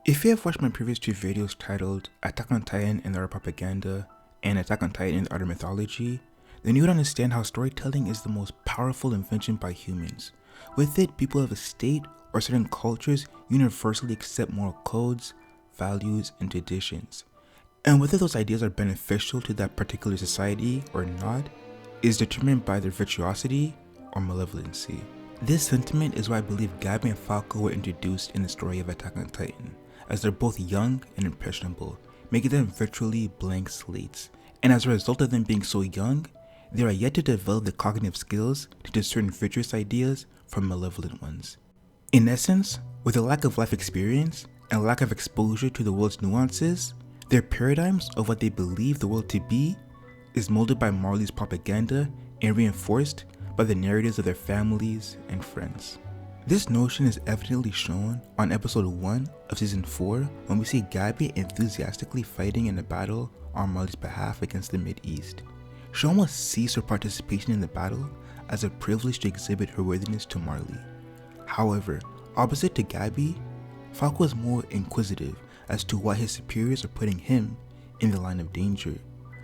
If you have watched my previous two videos titled Attack on Titan and the Art of Propaganda and Attack on Titan and the Art of Mythology, then you would understand how storytelling is the most powerful invention by humans. With it, people of a state or certain cultures universally accept moral codes, values, and traditions. And whether those ideas are beneficial to that particular society or not is determined by their virtuosity or malevolency. This sentiment is why I believe Gabi and Falco were introduced in the story of Attack on Titan, as they're both young and impressionable, making them virtually blank slates. And as a result of them being so young, they are yet to develop the cognitive skills to discern virtuous ideas from malevolent ones. In essence, with a lack of life experience and lack of exposure to the world's nuances, their paradigms of what they believe the world to be is molded by Marley's propaganda and reinforced by the narratives of their families and friends. This notion is evidently shown on episode 1 of season 4 when we see Gabi enthusiastically fighting in a battle on Marley's behalf against the Mid-East. She almost sees her participation in the battle as a privilege to exhibit her worthiness to Marley. However, opposite to Gabi, Falco is more inquisitive as to why his superiors are putting him in the line of danger.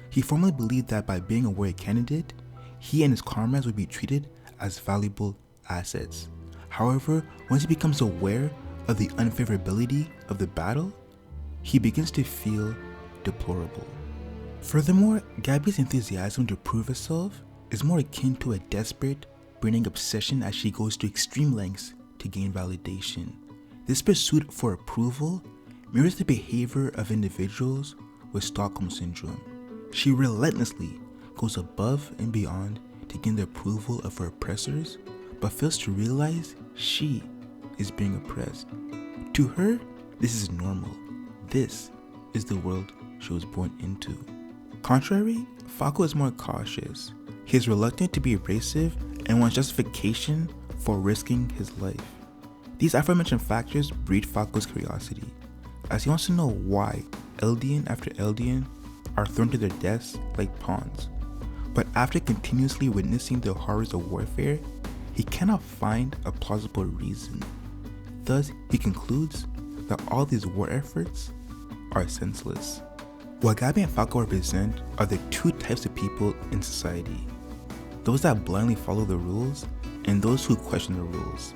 He firmly believed that by being a warrior candidate, he and his comrades would be treated as valuable assets. However, once he becomes aware of the unfavorability of the battle, he begins to feel deplorable. Furthermore, Gabi's enthusiasm to prove herself is more akin to a desperate, burning obsession as she goes to extreme lengths to gain validation. This pursuit for approval mirrors the behavior of individuals with Stockholm Syndrome. She relentlessly goes above and beyond to gain the approval of her oppressors, but fails to realize she is being oppressed. To her, this is normal. This is the world she was born into. Contrary, Falco is more cautious. He is reluctant to be abrasive and wants justification for risking his life. These aforementioned factors breed Falco's curiosity, as he wants to know why Eldian after Eldian are thrown to their deaths like pawns. But after continuously witnessing the horrors of warfare, he cannot find a plausible reason. Thus, he concludes that all these war efforts are senseless. What Gabi and Falco represent are the two types of people in society: those that blindly follow the rules and those who question the rules.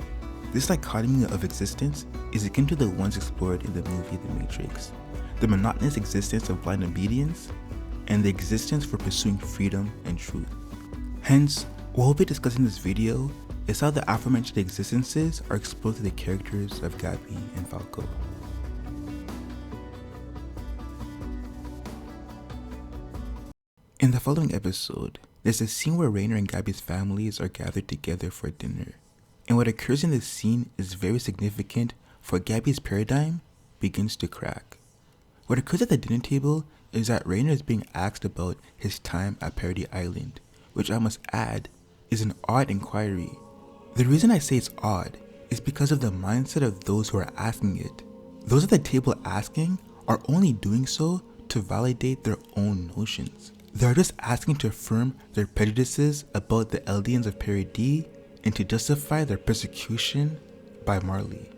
This dichotomy of existence is akin to the ones explored in the movie The Matrix: the monotonous existence of blind obedience and the existence for pursuing freedom and truth. Hence, what we'll be discussing in this video is how the aforementioned existences are explored through the characters of Gabi and Falco. In the following episode, there's a scene where Rainer and Gabi's families are gathered together for dinner, and what occurs in this scene is very significant for Gabi's paradigm begins to crack. What occurs at the dinner table is that Rainer is being asked about his time at Paradise Island, which I must add is an odd inquiry. The reason I say it's odd is because of the mindset of those who are asking it. Those at the table asking are only doing so to validate their own notions. They are just asking to affirm their prejudices about the Eldians of Paradise and to justify their persecution by Marley.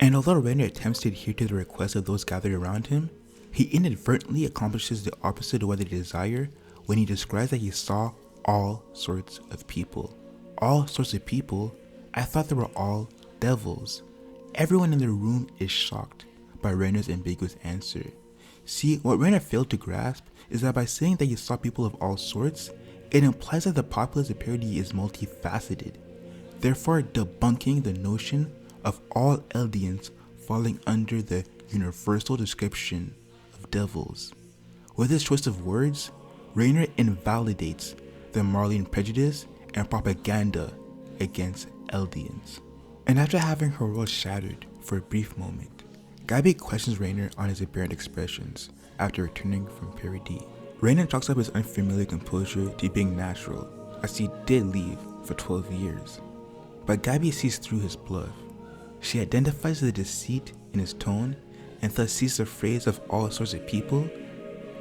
And although Rainer attempts to adhere to the requests of those gathered around him, he inadvertently accomplishes the opposite of what they desire when he describes that he saw all sorts of people. All sorts of people? I thought they were all devils. Everyone in the room is shocked by Rainer's ambiguous answer. See, what Rainer failed to grasp is that by saying that he saw people of all sorts, it implies that the populace of Paradise is multifaceted, therefore debunking the notion of all Eldians falling under the universal description of devils. With his choice of words, Rainer invalidates the Marleyan prejudice and propaganda against Eldians. And after having her world shattered for a brief moment, Gabi questions Rainer on his aberrant expressions after returning from Paradise. Rainer chalks up his unfamiliar composure to being natural, as he did leave for 12 years. But Gabi sees through his bluff. She identifies the deceit in his tone and thus sees the phrase of all sorts of people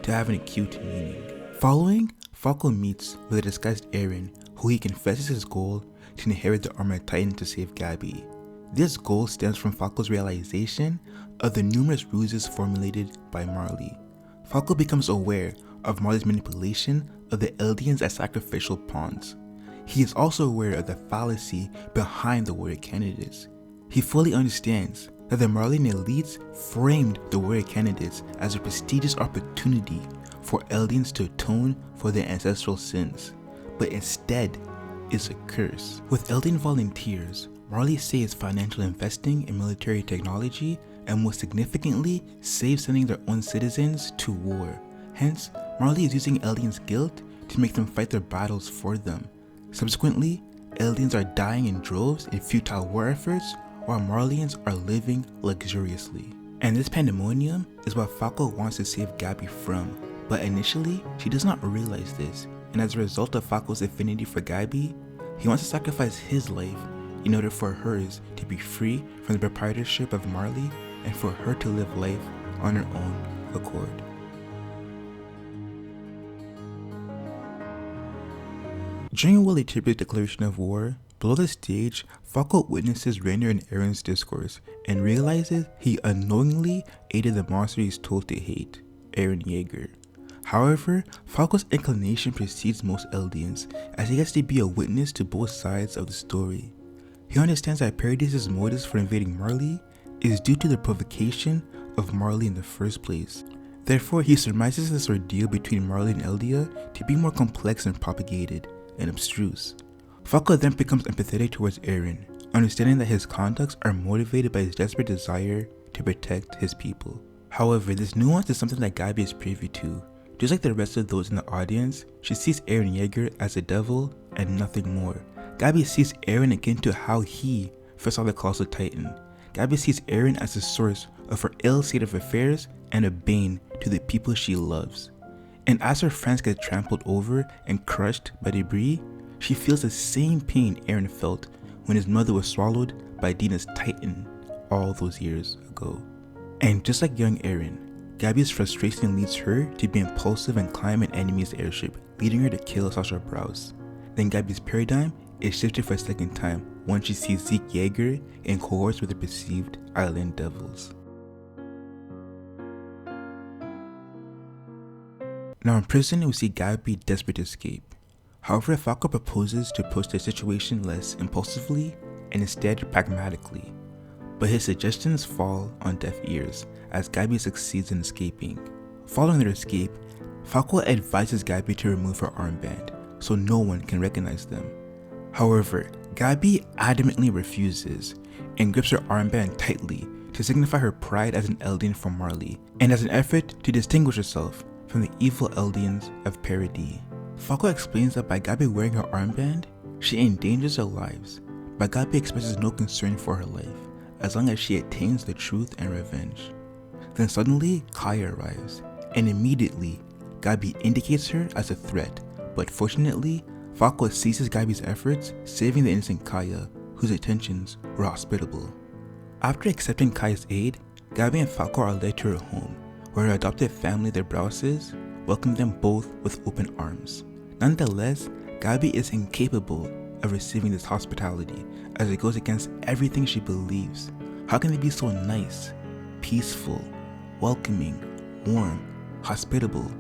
to have an acute meaning. Following, Falco meets with a disguised Eren, who he confesses his goal to inherit the armor of Titan to save Gabi. This goal stems from Falco's realization of the numerous ruses formulated by Marley. Falco becomes aware of Marley's manipulation of the Eldians as sacrificial pawns. He is also aware of the fallacy behind the warrior candidates. He fully understands that the Marleyan elites framed the warrior candidates as a prestigious opportunity for Eldians to atone for their ancestral sins, but instead is a curse. With Eldian volunteers, Marley saves financial investing in military technology and most significantly saves sending their own citizens to war. Hence, Marley is using Eldians' guilt to make them fight their battles for them. Subsequently, Eldians are dying in droves in futile war efforts while Marleyans are living luxuriously. And this pandemonium is what Falco wants to save Gabi from, but initially she does not realize this, and as a result of Falco's affinity for Gabi, he wants to sacrifice his life in order for hers to be free from the proprietorship of Marley and for her to live life on her own accord. During a well-interpreted declaration of war, below the stage, Falco witnesses Reiner and Eren's discourse and realizes he unknowingly aided the monster he is told to hate, Eren Yeager. However, Falco's inclination precedes most Eldians as he gets to be a witness to both sides of the story. He understands that Paradis' motives for invading Marley is due to the provocation of Marley in the first place. Therefore, he surmises this ordeal between Marley and Eldia to be more complex and propagated and abstruse. Falco then becomes empathetic towards Eren, understanding that his conducts are motivated by his desperate desire to protect his people. However, this nuance is something that Gabi is privy to. Just like the rest of those in the audience, she sees Eren Yeager as a devil and nothing more. Gabi sees Eren akin to how he first saw the Colossal Titan. Gabi sees Eren as the source of her ill state of affairs and a bane to the people she loves. And as her friends get trampled over and crushed by debris, she feels the same pain Eren felt when his mother was swallowed by Dina's Titan all those years ago. And just like young Eren, Gabi's frustration leads her to be impulsive and climb an enemy's airship, leading her to kill Sasha Browse. Then Gabi's paradigm is shifted for a second time once she sees Zeke Yeager in cohorts with the perceived island devils. Now in prison, we see Gabi desperate to escape. However, Falco proposes to approach the situation less impulsively and instead pragmatically. But his suggestions fall on deaf ears as Gabi succeeds in escaping. Following their escape, Falco advises Gabi to remove her armband so no one can recognize them. However, Gabi adamantly refuses and grips her armband tightly to signify her pride as an Eldian from Marley and as an effort to distinguish herself from the evil Eldians of Paradis. Falco explains that by Gabi wearing her armband, she endangers their lives, but Gabi expresses no concern for her life, as long as she attains the truth and revenge. Then suddenly, Kaya arrives, and immediately, Gabi indicates her as a threat, but fortunately, Falco seizes Gabi's efforts, saving the innocent Kaya, whose intentions were hospitable. After accepting Kaya's aid, Gabi and Falco are led to her home, where her adopted family, the Browses, welcome them both with open arms. Nonetheless, Gabi is incapable of receiving this hospitality as it goes against everything she believes. How can they be so nice, peaceful, welcoming, warm, hospitable,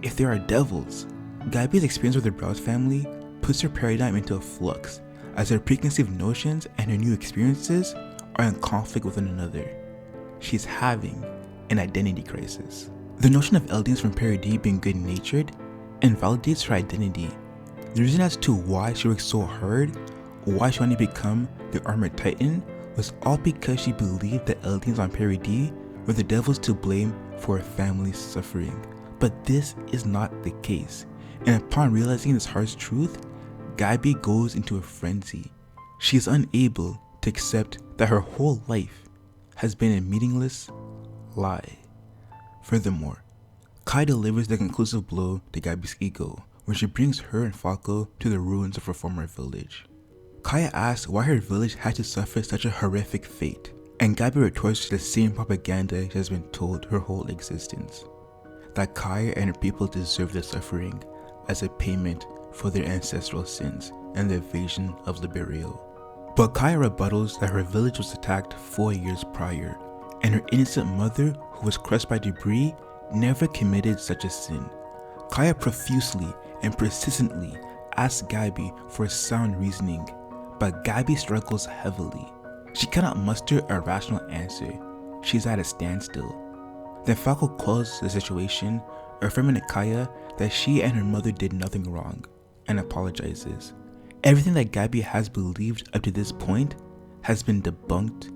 if they are devils? Gabi's experience with the Browse family puts her paradigm into a flux as her preconceived notions and her new experiences are in conflict with one another. She's having an identity crisis. The notion of Eldians from Paradis being good-natured invalidates her identity. The reason as to why she worked so hard, why she wanted to become the Armored Titan, was all because she believed that Eldians on Paradis were the devils to blame for her family's suffering. But this is not the case, and upon realizing this harsh truth, Gabi goes into a frenzy. She is unable to accept that her whole life has been a meaningless lie. Furthermore, Kai delivers the conclusive blow to Gabi's ego when she brings her and Falco to the ruins of her former village. Kaya asks why her village had to suffer such a horrific fate, and Gabi retorts to the same propaganda she has been told her whole existence, that Kaya and her people deserve their suffering as a payment for their ancestral sins and the evasion of the burial. But Kaya rebuttals that her village was attacked 4 years prior, and her innocent mother, who was crushed by debris, never committed such a sin. Kaya profusely and persistently asks Gabi for sound reasoning, but Gabi struggles heavily. She cannot muster a rational answer. She's at a standstill. Then Falco quells the situation, affirming to Kaya that she and her mother did nothing wrong, and apologizes. Everything that Gabi has believed up to this point has been debunked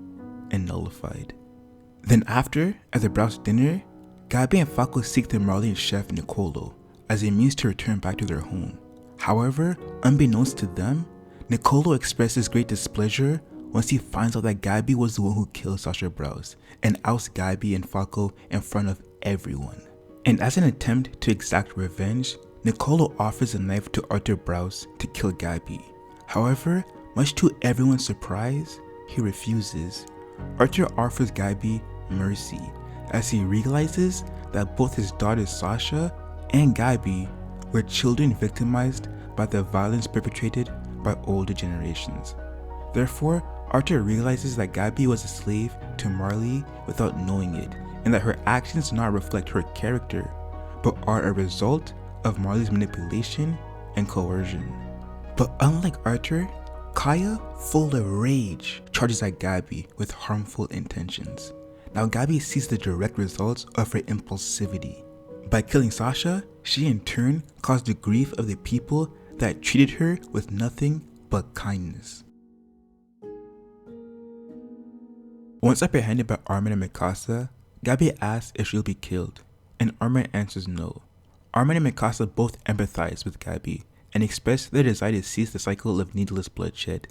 and nullified. Then after, at the Braus dinner, Gabi and Falco seek the Marley chef Nicolo as a means to return back to their home. However, unbeknownst to them, Nicolo expresses great displeasure once he finds out that Gabi was the one who killed Sasha Braus and ousts Gabi and Falco in front of everyone. And as an attempt to exact revenge, Nicolo offers a knife to Arthur Braus to kill Gabi. However, much to everyone's surprise, he refuses. Arthur offers Gabi mercy as he realizes that both his daughter Sasha and Gabi were children victimized by the violence perpetrated by older generations. Therefore, Arthur realizes that Gabi was a slave to Marley without knowing it, and that her actions do not reflect her character, but are a result of Marley's manipulation and coercion. But unlike Arthur, Kaya, full of rage, charges at Gabi with harmful intentions. Now Gabi sees the direct results of her impulsivity. By killing Sasha, she in turn caused the grief of the people that treated her with nothing but kindness. Once apprehended by Armin and Mickasa, Gabi asks if she'll be killed, and Armin answers no. Armin and Mickasa both empathize with Gabi and express their desire to cease the cycle of needless bloodshed.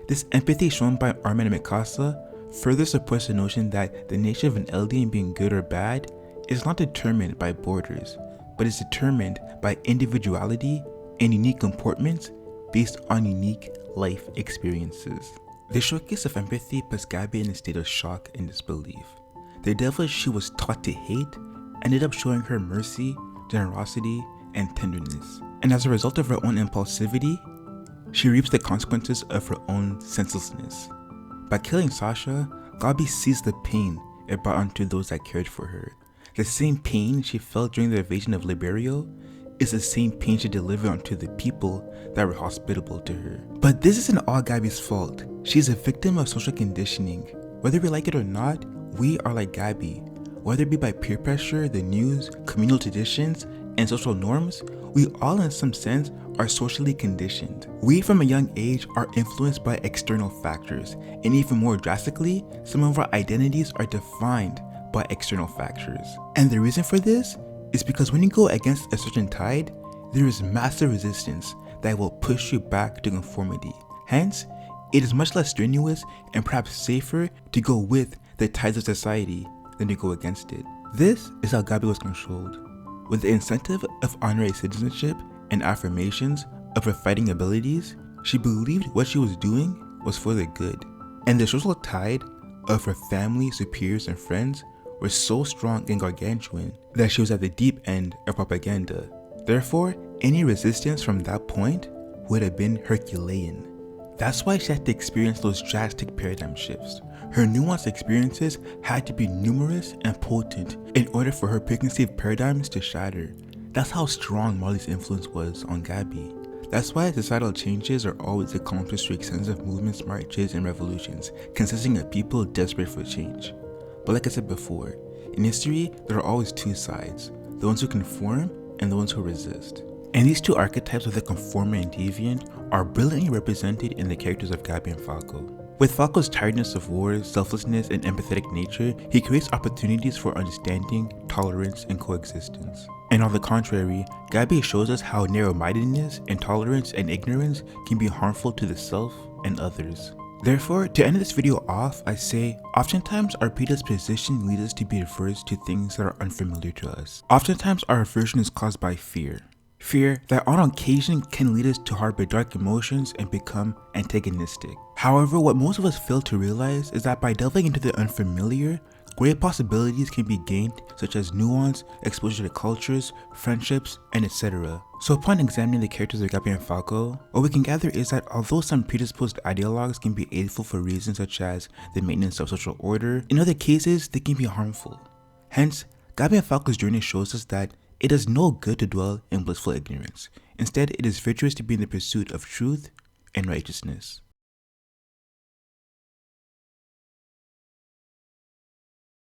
This empathy shown by Armin and Mickasa further supports the notion that the nature of an Eldian being good or bad is not determined by borders, but is determined by individuality and unique comportments based on unique life experiences. The showcase of empathy puts Gabi in a state of shock and disbelief. The devil she was taught to hate ended up showing her mercy, generosity, and tenderness. And as a result of her own impulsivity, she reaps the consequences of her own senselessness. By killing Sasha, Gabi sees the pain it brought onto those that cared for her. The same pain she felt during the invasion of Liberio is the same pain she delivered onto the people that were hospitable to her. But this isn't all Gabi's fault. She's a victim of social conditioning. Whether we like it or not, we are like Gabi. Whether it be by peer pressure, the news, communal traditions, and social norms, we all in some sense are socially conditioned. We from a young age are influenced by external factors, and even more drastically, some of our identities are defined by external factors. And the reason for this is because when you go against a certain tide, there is massive resistance that will push you back to conformity. Hence, it is much less strenuous and perhaps safer to go with the tides of society than to go against it. This is how Gabi was controlled. With the incentive of honorary citizenship and affirmations of her fighting abilities, she believed what she was doing was for the good. And the social tide of her family, superiors, and friends were so strong and gargantuan that she was at the deep end of propaganda. Therefore, any resistance from that point would have been Herculean. That's why she had to experience those drastic paradigm shifts. Her nuanced experiences had to be numerous and potent in order for her preconceived paradigms to shatter. That's how strong Marley's influence was on Gabi. That's why societal changes are always accomplished through extensive movements, marches, and revolutions, consisting of people desperate for change. But like I said before, in history, there are always two sides, the ones who conform and the ones who resist. And these two archetypes of the conformer and deviant are brilliantly represented in the characters of Gabi and Falco. With Falco's tiredness of war, selflessness, and empathetic nature, he creates opportunities for understanding, tolerance, and coexistence. And on the contrary, Gabi shows us how narrow-mindedness, intolerance, and ignorance can be harmful to the self and others. Therefore, to end this video off, I say, oftentimes our predisposition leads us to be averse to things that are unfamiliar to us. Oftentimes our aversion is caused by fear. Fear that on occasion can lead us to harbor dark emotions and become antagonistic. However, what most of us fail to realize is that by delving into the unfamiliar, great possibilities can be gained, such as nuance, exposure to cultures, friendships, and etc. So upon examining the characters of Gabi and Falco, what we can gather is that although some predisposed ideologues can be aidful for reasons such as the maintenance of social order, in other cases they can be harmful. Hence, Gabi and Falco's journey shows us that it does no good to dwell in blissful ignorance. Instead, it is virtuous to be in the pursuit of truth and righteousness.